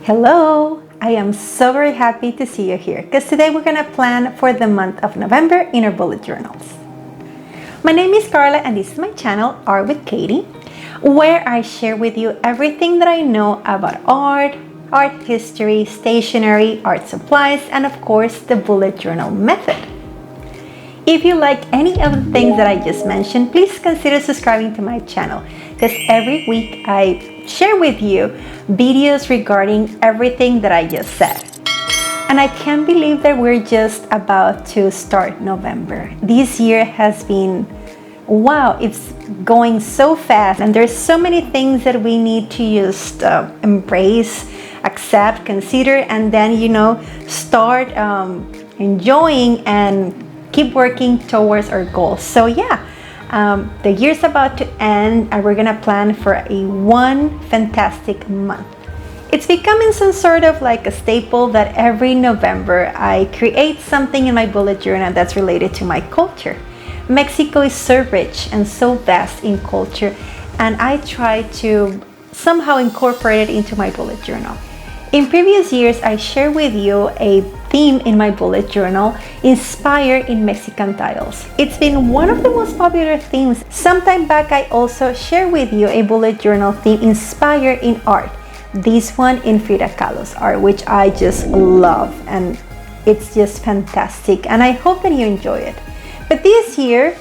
Hello! I am so very happy to see you here because today we're going to plan for the month of November in our bullet journals. My name is Carla and this is my channel, Art with Katie, where I share with you everything that I know about art history, stationery, art supplies, and of course the bullet journal method. If you like any of the things that I just mentioned, please consider subscribing to my channel because every week I share with you videos regarding everything that I just said. And I can't believe that we're just about to start November. This year has been, wow, it's going so fast and there's so many things that we need to just embrace, accept, consider, and then, start enjoying and keep working towards our goals. So yeah, the year's about to end and we're gonna plan for one fantastic month. It's becoming some sort of like a staple that every November I create something in my bullet journal that's related to my culture. Mexico is so rich and so vast in culture, and I try to somehow incorporate it into my bullet journal. In previous years, I shared with you a theme in my bullet journal inspired in Mexican tiles. It's been one of the most popular themes. Sometime back, I also shared with you a bullet journal theme inspired in art. This one in Frida Kahlo's art, which I just love, and it's just fantastic, and I hope that you enjoy it. But this year,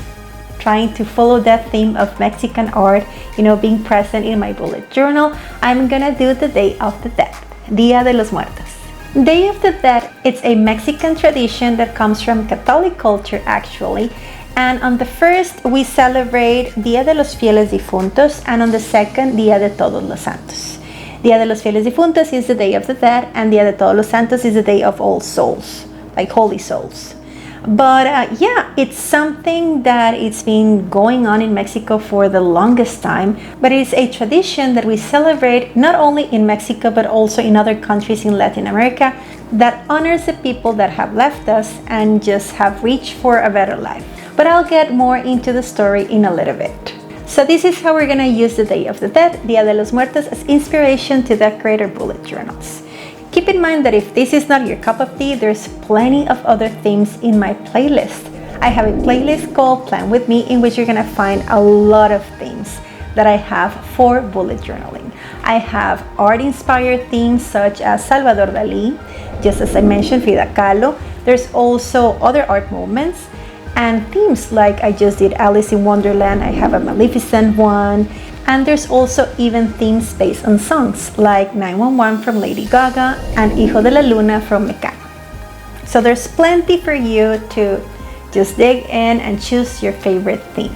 trying to follow that theme of Mexican art, being present in my bullet journal, I'm gonna do the Day of the Dead, Dia de los Muertos. Day of the Dead, it's a Mexican tradition that comes from Catholic culture actually, and on the first we celebrate Dia de los Fieles Difuntos, and on the second Dia de Todos los Santos. Dia de los Fieles Difuntos is the Day of the Dead, and Dia de Todos los Santos is the Day of All Souls, like Holy Souls. But yeah, it's something that it's been going on in Mexico for the longest time, but it's a tradition that we celebrate not only in Mexico but also in other countries in Latin America that honors the people that have left us and just have reached for a better life. But I'll get more into the story in a little bit. So this is how we're gonna use the Day of the Dead, Dia de los Muertos, as inspiration to decorate our bullet journals. Keep in mind that if this is not your cup of tea, there's plenty of other themes in my playlist. I have a playlist called Plan With Me in which you're gonna find a lot of themes that I have for bullet journaling. I have art-inspired themes such as Salvador Dali, just as I mentioned, Frida Kahlo. There's also other art movements and themes like I just did Alice in Wonderland. I have a Maleficent one. And there's also even themes based on songs like 911 from Lady Gaga and Hijo de la Luna from Mecano. So there's plenty for you to just dig in and choose your favorite theme.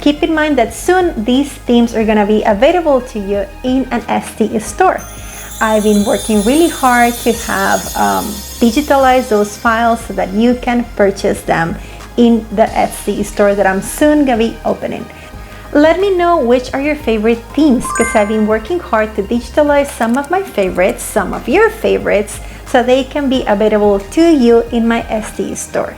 Keep in mind that soon these themes are gonna be available to you in an Etsy store. I've been working really hard to have digitalize those files so that you can purchase them in the Etsy store that I'm soon gonna be opening. Let me know which are your favorite themes because I've been working hard to digitalize some of my favorites, some of your favorites, so they can be available to you in my Etsy store.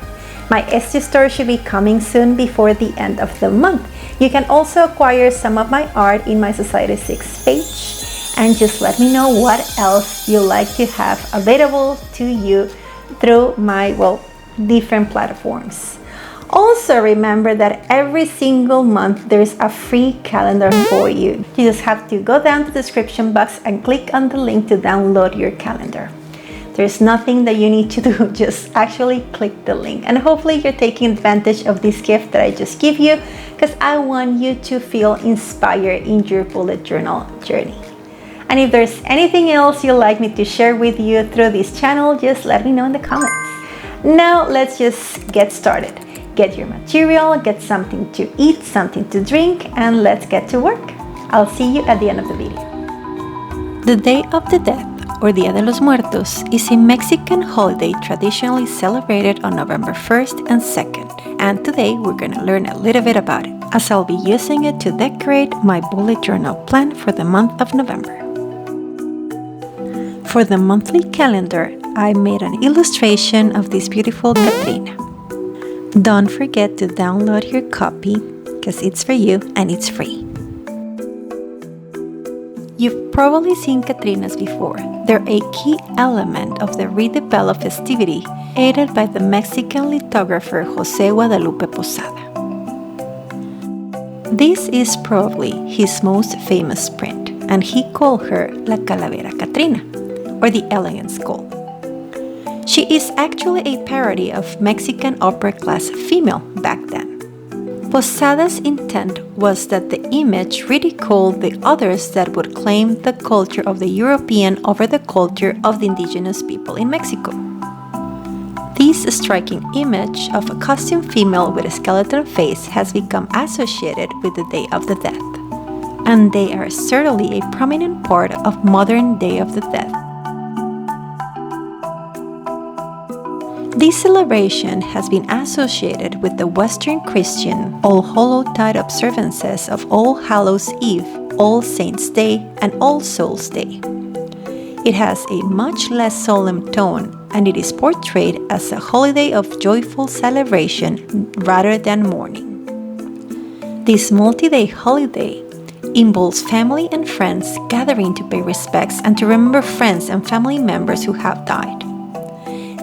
My Etsy store should be coming soon before the end of the month. You can also acquire some of my art in my Society 6 page, and just let me know what else you like to have available to you through my, different platforms. Also remember that every single month there's a free calendar for you. You just have to go down to the description box and click on the link to download your calendar. There's nothing that you need to do, just actually click the link. And hopefully you're taking advantage of this gift that I just give you because I want you to feel inspired in your bullet journal journey. And if there's anything else you'd like me to share with you through this channel, just let me know in the comments. Now let's just get started. Get your material, get something to eat, something to drink, and let's get to work. I'll see you at the end of the video. The Day of the Dead, or Dia de los Muertos, is a Mexican holiday traditionally celebrated on November 1st and 2nd, and today we're going to learn a little bit about it, as I'll be using it to decorate my bullet journal plan for the month of November. For the monthly calendar, I made an illustration of this beautiful Catrina. Don't forget to download your copy because it's for you and it's free. You've probably seen Catrinas before. They're a key element of the redeveloped festivity, aided by the Mexican lithographer José Guadalupe Posada. This is probably his most famous print, and he called her La Calavera Catrina, or the Elegant Skull. She is actually a parody of Mexican upper-class female back then. Posada's intent was that the image ridiculed the others that would claim the culture of the European over the culture of the indigenous people in Mexico. This striking image of a costumed female with a skeleton face has become associated with the Day of the Dead, and they are certainly a prominent part of modern Day of the Dead. This celebration has been associated with the Western Christian All Hallowtide observances of All Hallows Eve, All Saints' Day, and All Souls' Day. It has a much less solemn tone, and it is portrayed as a holiday of joyful celebration rather than mourning. This multi-day holiday involves family and friends gathering to pay respects and to remember friends and family members who have died.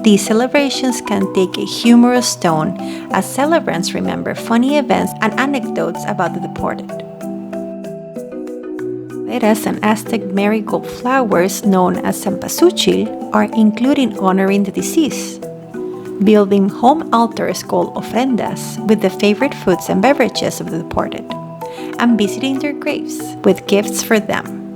These celebrations can take a humorous tone as celebrants remember funny events and anecdotes about the departed. Veras and Aztec marigold flowers known as cempasúchil are included in honoring the deceased. Building home altars called ofrendas with the favorite foods and beverages of the departed, and visiting their graves with gifts for them.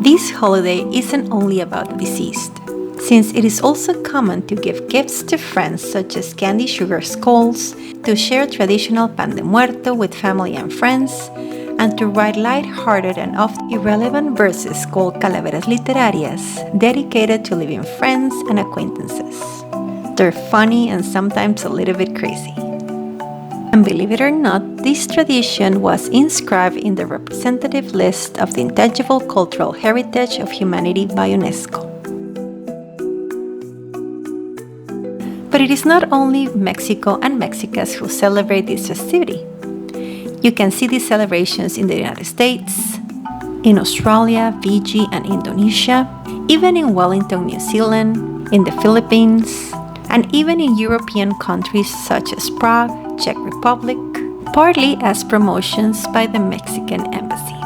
This holiday isn't only about the deceased, since it is also common to give gifts to friends such as candy sugar skulls, to share traditional pan de muerto with family and friends, and to write light-hearted and often irrelevant verses called calaveras literarias, dedicated to living friends and acquaintances. They're funny and sometimes a little bit crazy. And believe it or not, this tradition was inscribed in the representative list of the Intangible Cultural Heritage of Humanity by UNESCO. But it is not only Mexico and Mexicans who celebrate this festivity. You can see these celebrations in the United States, in Australia, Fiji, and Indonesia, even in Wellington, New Zealand, in the Philippines, and even in European countries such as Prague, Czech Republic, partly as promotions by the Mexican Embassy.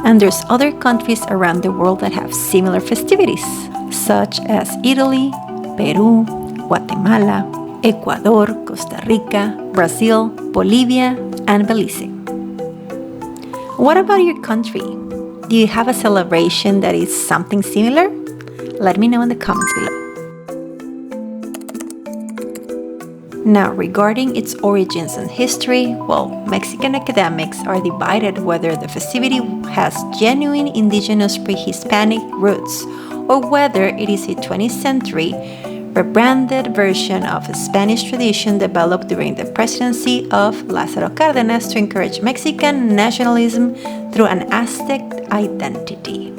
And there's other countries around the world that have similar festivities, such as Italy, Peru, Guatemala, Ecuador, Costa Rica, Brazil, Bolivia, and Belize. What about your country? Do you have a celebration that is something similar? Let me know in the comments below. Now, regarding its origins and history, well, Mexican academics are divided whether the festivity has genuine indigenous pre-Hispanic roots or whether it is a 20th century rebranded version of a Spanish tradition developed during the presidency of Lázaro Cárdenas to encourage Mexican nationalism through an Aztec identity.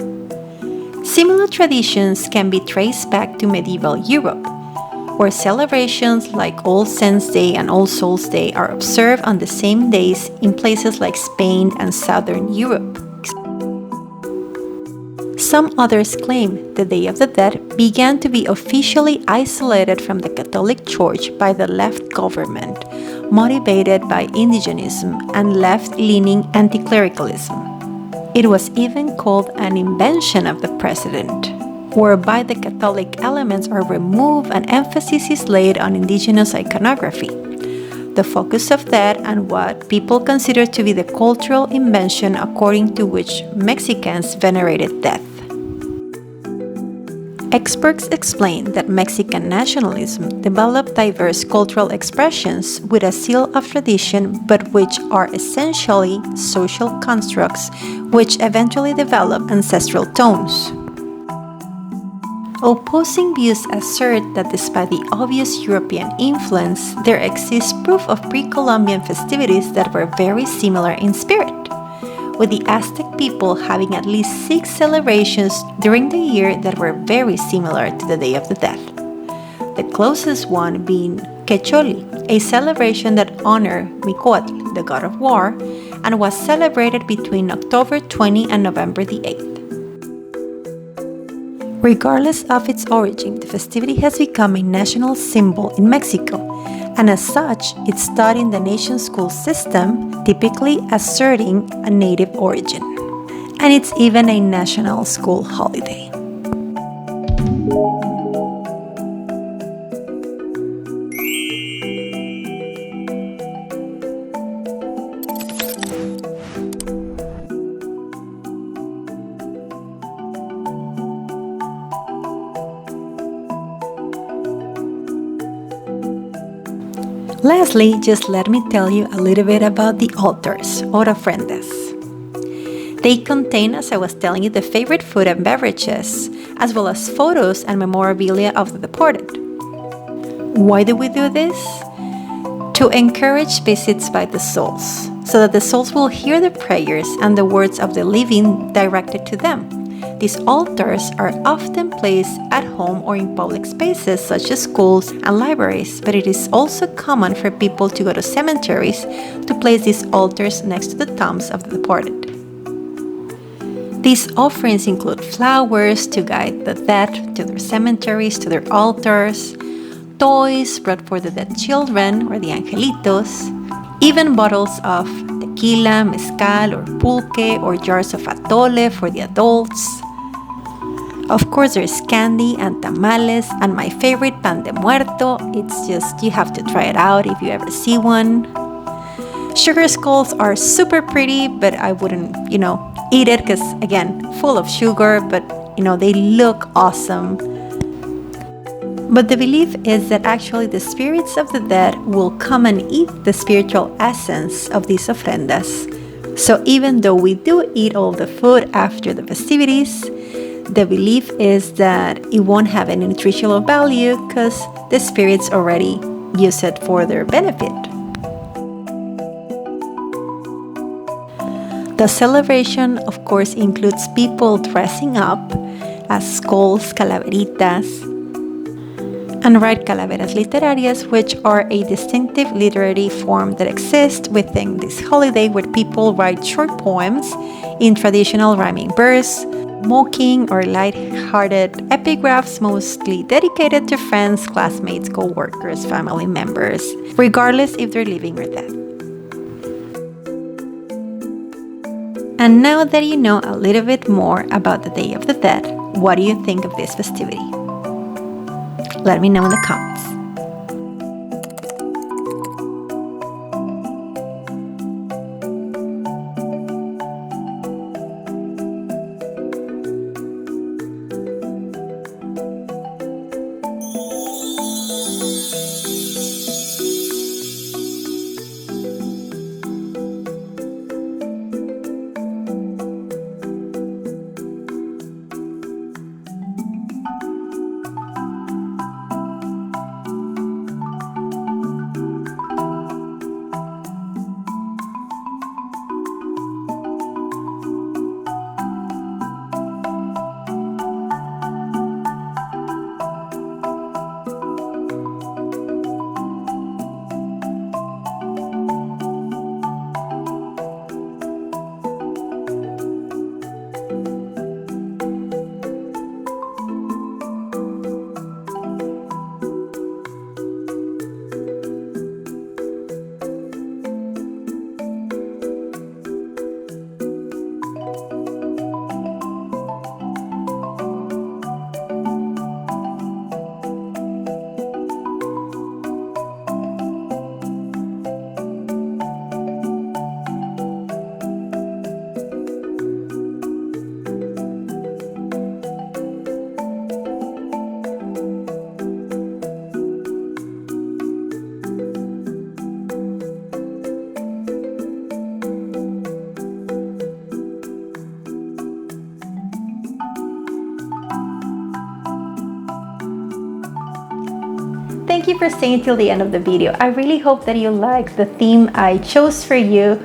Similar traditions can be traced back to medieval Europe, where celebrations like All Saints' Day and All Souls' Day are observed on the same days in places like Spain and Southern Europe. Some others claim the Day of the Dead began to be officially isolated from the Catholic Church by the left government, motivated by indigenism and left-leaning anti-clericalism. It was even called an invention of the president, whereby the Catholic elements are removed and emphasis is laid on indigenous iconography, the focus of that and what people consider to be the cultural invention according to which Mexicans venerated death. Experts explain that Mexican nationalism developed diverse cultural expressions with a seal of tradition, but which are essentially social constructs which eventually develop ancestral tones. Opposing views assert that despite the obvious European influence, there exists proof of pre-Columbian festivities that were very similar in spirit, with the Aztec people having at least 6 celebrations during the year that were very similar to the Day of the Dead. The closest one being Quecholi, a celebration that honored Micoatl, the god of war, and was celebrated between October 20 and November the 8th. Regardless of its origin, the festivity has become a national symbol in Mexico, and as such, it's taught in the nation's school system, typically asserting a native origin. And it's even a national school holiday. Lastly, just let me tell you a little bit about the altars, or ofrendas. They contain, as I was telling you, the favorite food and beverages, as well as photos and memorabilia of the departed. Why do we do this? To encourage visits by the souls, so that the souls will hear the prayers and the words of the living directed to them. These altars are often placed at home or in public spaces such as schools and libraries, but it is also common for people to go to cemeteries to place these altars next to the tombs of the departed. These offerings include flowers to guide the dead to their cemeteries, to their altars, toys brought for the dead children, or the angelitos, even bottles of tequila, mezcal, or pulque, or jars of atole for the adults. Of course, there's candy and tamales, and my favorite, pan de muerto. It's just, you have to try it out if you ever see one. Sugar skulls are super pretty, but I wouldn't, eat it because, again, full of sugar, but, they look awesome. But the belief is that actually the spirits of the dead will come and eat the spiritual essence of these ofrendas. So even though we do eat all the food after the festivities, the belief is that it won't have any nutritional value because the spirits already use it for their benefit. The celebration, of course, includes people dressing up as skulls, calaveritas, and write calaveras literarias, which are a distinctive literary form that exists within this holiday, where people write short poems in traditional rhyming verse, mocking or light-hearted epigraphs, mostly dedicated to friends, classmates, co-workers, family members, regardless if they're living or dead. And now that you know a little bit more about the Day of the Dead, what do you think of this festivity? Let me know in the comments. Thank you for staying till the end of the video. I really hope that you like the theme I chose for you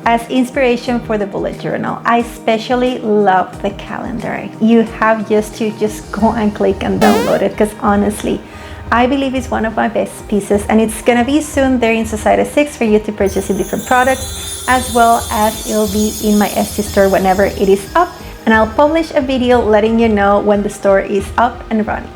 as inspiration for the bullet journal. I especially love the calendar. You have just to go and click and download it, because honestly, I believe it's one of my best pieces, and it's gonna be soon there in Society 6 for you to purchase in different products, as well as it'll be in my Etsy store whenever it is up, and I'll publish a video letting you know when the store is up and running.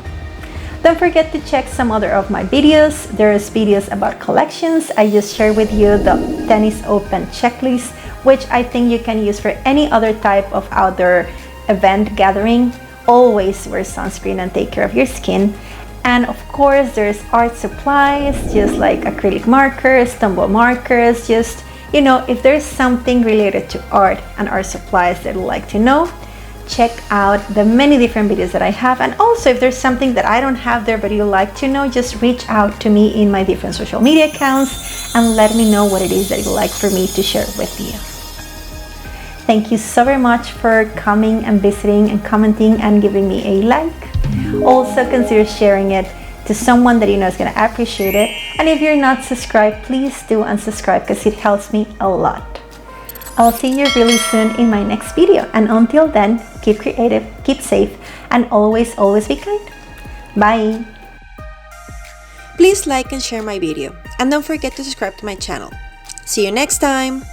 Don't forget to check some other of my videos. There's videos about collections. I just shared with you the tennis open checklist, which I think you can use for any other type of outdoor event gathering. Always wear sunscreen and take care of your skin. And of course, there's art supplies, just like acrylic markers, tumble markers, just, you know, if there's something related to art and art supplies that you'd like to know, check out the many different videos that I have. And also, if there's something that I don't have there but you'd like to know, just reach out to me in my different social media accounts and let me know what it is that you'd like for me to share with you. Thank you so very much for coming and visiting and commenting and giving me a like. Also, consider sharing it to someone that you know is going to appreciate it. And if you're not subscribed, please do unsubscribe because it helps me a lot. I'll see you really soon in my next video. And until then, keep creative, keep safe, and always be kind. Bye! Please like and share my video. And don't forget to subscribe to my channel. See you next time!